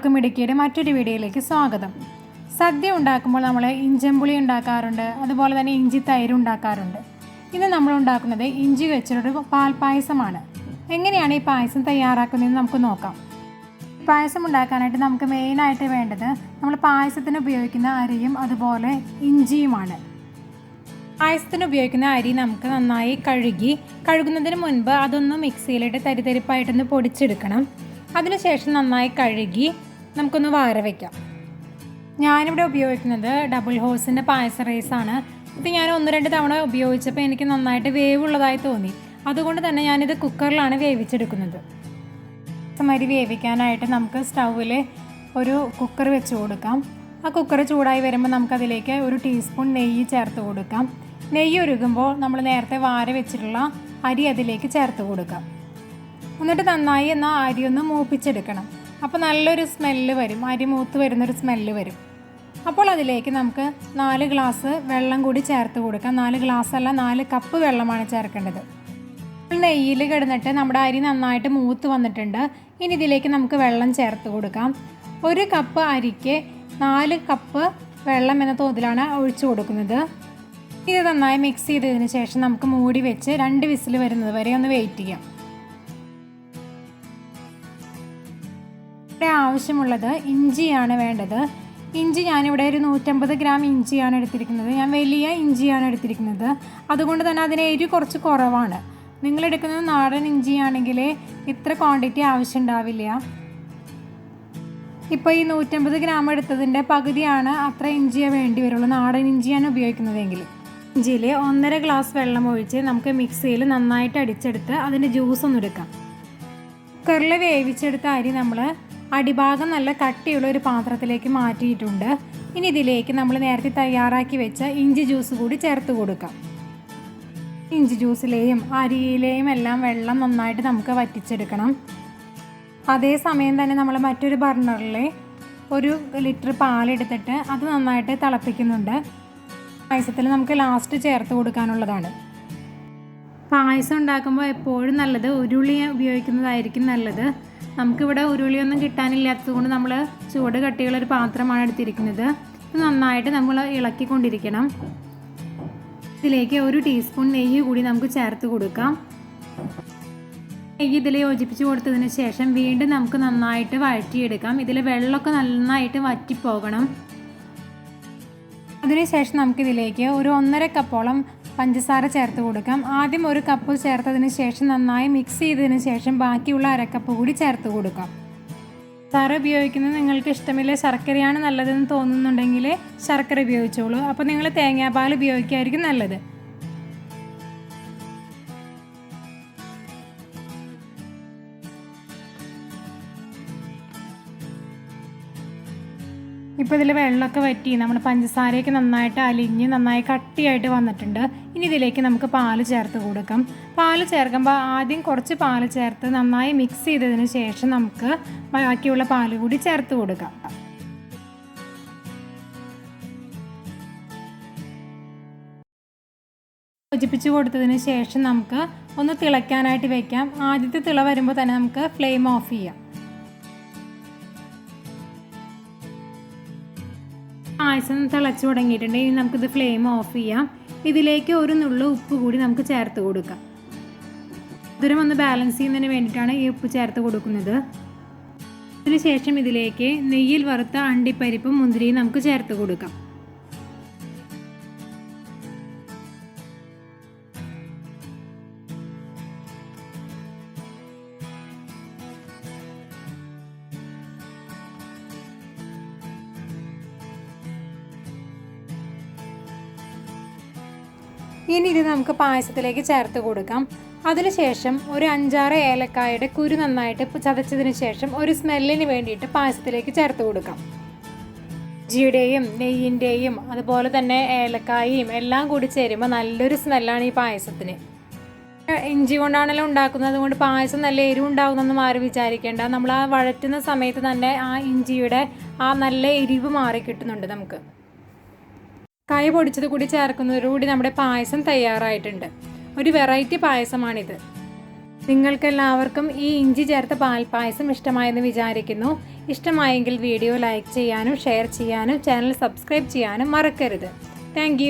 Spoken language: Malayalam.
എല്ലാവർക്കും മിടുക്കിയുടെ മറ്റൊരു വീഡിയോയിലേക്ക് സ്വാഗതം. സദ്യ ഉണ്ടാക്കുമ്പോൾ നമ്മൾ ഇഞ്ചമ്പുളി ഉണ്ടാക്കാറുണ്ട്, അതുപോലെ തന്നെ ഇഞ്ചി തൈര് ഉണ്ടാക്കാറുണ്ട്. ഇന്ന് നമ്മൾ ഉണ്ടാക്കുന്നത് ഇഞ്ചി വെച്ചൊരു പാൽപ്പായസമാണ്. എങ്ങനെയാണ് ഈ പായസം തയ്യാറാക്കുന്നതെന്ന് നമുക്ക് നോക്കാം. പായസം ഉണ്ടാക്കാനായിട്ട് നമുക്ക് മെയിനായിട്ട് വേണ്ടത് നമ്മൾ പായസത്തിന് ഉപയോഗിക്കുന്ന അരിയും അതുപോലെ ഇഞ്ചിയുമാണ്. പായസത്തിന് ഉപയോഗിക്കുന്ന അരി നമുക്ക് നന്നായി കഴുകുന്നതിന് മുൻപ് അതൊന്ന് മിക്സിയിലിട്ട് തരിതരിപ്പായിട്ടൊന്ന് പൊടിച്ചെടുക്കണം. അതിനുശേഷം നന്നായി കഴുകി നമുക്കൊന്ന് വാര വയ്ക്കാം. ഞാനിവിടെ ഉപയോഗിക്കുന്നത് ഡബിൾ ഹോസിൻ്റെ പായസ റൈസാണ്. ഇത് ഞാൻ 1-2 തവണ ഉപയോഗിച്ചപ്പോൾ എനിക്ക് നന്നായിട്ട് വേവുള്ളതായി തോന്നി. അതുകൊണ്ട് തന്നെ ഞാനിത് കുക്കറിലാണ് വേവിച്ചെടുക്കുന്നത്. അരി വേവിക്കാനായിട്ട് നമുക്ക് സ്റ്റൗവിൽ ഒരു കുക്കർ വെച്ച് കൊടുക്കാം. ആ കുക്കർ ചൂടായി വരുമ്പോൾ നമുക്കതിലേക്ക് 1 ടീസ്പൂൺ നെയ്യ് ചേർത്ത് കൊടുക്കാം. നെയ്യ് ഉരുകുമ്പോൾ നമ്മൾ നേരത്തെ വാര വെച്ചിട്ടുള്ള അരി അതിലേക്ക് ചേർത്ത് കൊടുക്കാം. എന്നിട്ട് നന്നായി എന്നാൽ അരി ഒന്ന് മൂപ്പിച്ചെടുക്കണം. അപ്പോൾ നല്ലൊരു സ്മെല്ല് വരും, അരി മൂത്ത് വരുന്നൊരു സ്മെല്ല് വരും. അപ്പോൾ അതിലേക്ക് നമുക്ക് 4 ഗ്ലാസ് വെള്ളം കൂടി ചേർത്ത് കൊടുക്കാം. 4 ഗ്ലാസ് അല്ല, 4 കപ്പ് വെള്ളമാണ് ചേർക്കേണ്ടത്. നെയ്യിൽ കിടന്നിട്ട് നമ്മുടെ അരി നന്നായിട്ട് മൂത്ത് വന്നിട്ടുണ്ട്. ഇനി ഇതിലേക്ക് നമുക്ക് വെള്ളം ചേർത്ത് കൊടുക്കാം. 1 കപ്പ് അരിക്ക് 4 കപ്പ് വെള്ളം എന്ന തോതിലാണ് ഒഴിച്ചു കൊടുക്കുന്നത്. ഇത് നന്നായി മിക്സ് ചെയ്തതിന് ശേഷം നമുക്ക് മൂടി വെച്ച് 2 വിസിൽ വരുന്നത് വരെ ഒന്ന് വെയിറ്റ് ചെയ്യാം. ഇവിടെ ആവശ്യമുള്ളത് ഇഞ്ചിയാണ് വേണ്ടത്. ഇഞ്ചി ഞാനിവിടെ ഒരു 150 ഗ്രാം ഇഞ്ചിയാണ് എടുത്തിരിക്കുന്നത്. ഞാൻ വലിയ ഇഞ്ചിയാണ് എടുത്തിരിക്കുന്നത്. അതുകൊണ്ട് തന്നെ അതിന് എരി കുറച്ച് കുറവാണ്. നിങ്ങളെടുക്കുന്നത് നാടൻ ഇഞ്ചിയാണെങ്കിൽ ഇത്ര ക്വാണ്ടിറ്റി ആവശ്യമുണ്ടാവില്ല. ഇപ്പോൾ ഈ 150 ഗ്രാം എടുത്തതിൻ്റെ പകുതിയാണ് അത്ര ഇഞ്ചിയെ വേണ്ടി വരുള്ളൂ, നാടൻ ഇഞ്ചിയാണ് ഉപയോഗിക്കുന്നതെങ്കിൽ. ഇഞ്ചിയിൽ 1.5 ഗ്ലാസ് വെള്ളം ഒഴിച്ച് നമുക്ക് മിക്സിയിൽ നന്നായിട്ട് അടിച്ചെടുത്ത് അതിൻ്റെ ജ്യൂസ് ഒന്ന് എടുക്കാം. കുക്കറിൽ വേവിച്ചെടുത്ത അരി നമ്മൾ അടിഭാഗം നല്ല കട്ടിയുള്ള ഒരു പാത്രത്തിലേക്ക് മാറ്റിയിട്ടുണ്ട്. ഇനി ഇതിലേക്ക് നമ്മൾ നേരത്തെ തയ്യാറാക്കി വെച്ച ഇഞ്ചി ജ്യൂസ് കൂടി ചേർത്ത് കൊടുക്കാം. ഇഞ്ചി ജ്യൂസിലെയും അരിയിലെയും എല്ലാം വെള്ളം നന്നായിട്ട് നമുക്ക് വറ്റിച്ചെടുക്കണം. അതേസമയം തന്നെ നമ്മൾ മറ്റൊരു ബർണറിൽ 1 ലിറ്റർ പാലെടുത്തിട്ട് അത് നന്നായിട്ട് തിളപ്പിക്കുന്നുണ്ട്. പായസത്തിൽ നമുക്ക് ലാസ്റ്റ് ചേർത്ത് കൊടുക്കാനുള്ളതാണ്. പായസം ഉണ്ടാക്കുമ്പോൾ എപ്പോഴും നല്ലത് ഉരുളി ഉപയോഗിക്കുന്നതായിരിക്കും നല്ലത്. നമുക്കിവിടെ ഉരുളിയൊന്നും കിട്ടാനില്ലാത്തത് കൊണ്ട് നമ്മൾ ചൂട് കട്ടിയുള്ളൊരു പാത്രമാണ് എടുത്തിരിക്കുന്നത്. ഇത് നന്നായിട്ട് നമ്മൾ ഇളക്കിക്കൊണ്ടിരിക്കണം. ഇതിലേക്ക് 1 ടീസ്പൂൺ നെയ്യ് കൂടി നമുക്ക് ചേർത്ത് കൊടുക്കാം. നെയ്യ് ഇതിൽ യോജിപ്പിച്ച് കൊടുത്തതിന് ശേഷം വീണ്ടും നമുക്ക് നന്നായിട്ട് വഴറ്റിയെടുക്കാം. ഇതിൽ വെള്ളമൊക്കെ നന്നായിട്ട് വറ്റിപ്പോകണം. അതിനുശേഷം നമുക്കിതിലേക്ക് ഒരു 1.5 കപ്പോളം പഞ്ചസാര ചേർത്ത് കൊടുക്കാം. ആദ്യം 1 കപ്പ് ചേർത്തതിന് ശേഷം നന്നായി മിക്സ് ചെയ്തതിന് ശേഷം ബാക്കിയുള്ള 1/2 കപ്പ് കൂടി ചേർത്ത് കൊടുക്കാം. പഞ്ചസാര ഉപയോഗിക്കുന്നത് നിങ്ങൾക്ക് ഇഷ്ടമില്ല, ശർക്കരയാണ് നല്ലതെന്ന് തോന്നുന്നുണ്ടെങ്കിൽ ശർക്കര ഉപയോഗിച്ചോളൂ. അപ്പോൾ നിങ്ങൾ തേങ്ങാപ്പാൽ ഉപയോഗിക്കുകയായിരിക്കും നല്ലത്. ഇപ്പോൾ ഇതിൽ വെള്ളമൊക്കെ വറ്റി നമ്മുടെ പഞ്ചസാരയൊക്കെ നന്നായിട്ട് അലിഞ്ഞ് നന്നായി കട്ടിയായിട്ട് വന്നിട്ടുണ്ട്. ഇനി ഇതിലേക്ക് നമുക്ക് പാല് ചേർത്ത് കൊടുക്കാം. പാല് ചേർക്കുമ്പോൾ ആദ്യം കുറച്ച് പാല് ചേർത്ത് നന്നായി മിക്സ് ചെയ്തതിന് ശേഷം നമുക്ക് ബാക്കിയുള്ള പാല് കൂടി ചേർത്ത് കൊടുക്കാം. യോജിപ്പിച്ച് കൊടുത്തതിന് ശേഷം നമുക്ക് ഒന്ന് തിളയ്ക്കാനായിട്ട് വയ്ക്കാം. ആദ്യത്തെ തിള വരുമ്പോൾ തന്നെ നമുക്ക് ഫ്ലെയിം ഓഫ് ചെയ്യാം. പായസം തിളച്ച് തുടങ്ങിയിട്ടുണ്ടെങ്കിൽ നമുക്കിത് ഫ്ലെയിം ഓഫ് ചെയ്യാം. ഇതിലേക്ക് 1 നുള്ളു ഉപ്പ് കൂടി നമുക്ക് ചേർത്ത് കൊടുക്കാം. മധുരം ഒന്ന് ബാലൻസ് ചെയ്യുന്നതിന് വേണ്ടിയിട്ടാണ് ഈ ഉപ്പ് ചേർത്ത് കൊടുക്കുന്നത്. അതിനുശേഷം ഇതിലേക്ക് നെയ്യിൽ വറുത്ത അണ്ടിപ്പരിപ്പും മുന്തിരിയും നമുക്ക് ചേർത്ത് കൊടുക്കാം. ഇനി ഇത് നമുക്ക് പായസത്തിലേക്ക് ചേർത്ത് കൊടുക്കാം. അതിനുശേഷം ഒരു 5-6 ഏലക്കായുടെ കുരു നന്നായിട്ട് ചതച്ചതിന് ശേഷം ഒരു സ്മെല്ലിന് വേണ്ടിയിട്ട് പായസത്തിലേക്ക് ചേർത്ത് കൊടുക്കാം. ഇഞ്ചിയുടെയും നെയ്യിൻ്റെയും അതുപോലെ തന്നെ ഏലക്കായയും എല്ലാം കൂടി ചേരുമ്പോൾ നല്ലൊരു സ്മെല്ലാണ് ഈ പായസത്തിന്. ഇഞ്ചി കൊണ്ടാണല്ലോ ഉണ്ടാക്കുന്നത്, കൊണ്ട് പായസം നല്ല എരിവുണ്ടാകുന്നൊന്നും ആരും വിചാരിക്കേണ്ട. നമ്മൾ ആ വഴറ്റുന്ന സമയത്ത് തന്നെ ആ ഇഞ്ചിയുടെ ആ നല്ല എരിവ് മാറി കിട്ടുന്നുണ്ട് നമുക്ക്. കായ പൊടിച്ചത് കൂടി ചേർക്കുന്നതോടുകൂടി നമ്മുടെ പായസം തയ്യാറായിട്ടുണ്ട്. ഒരു വെറൈറ്റി പായസമാണിത്. നിങ്ങൾക്കെല്ലാവർക്കും ഈ ഇഞ്ചി ചേർത്ത പാൽപ്പായസം ഇഷ്ടമായെന്ന് വിചാരിക്കുന്നു. ഇഷ്ടമായെങ്കിൽ വീഡിയോ ലൈക്ക് ചെയ്യാനും ഷെയർ ചെയ്യാനും ചാനൽ സബ്സ്ക്രൈബ് ചെയ്യാനും മറക്കരുത്. താങ്ക്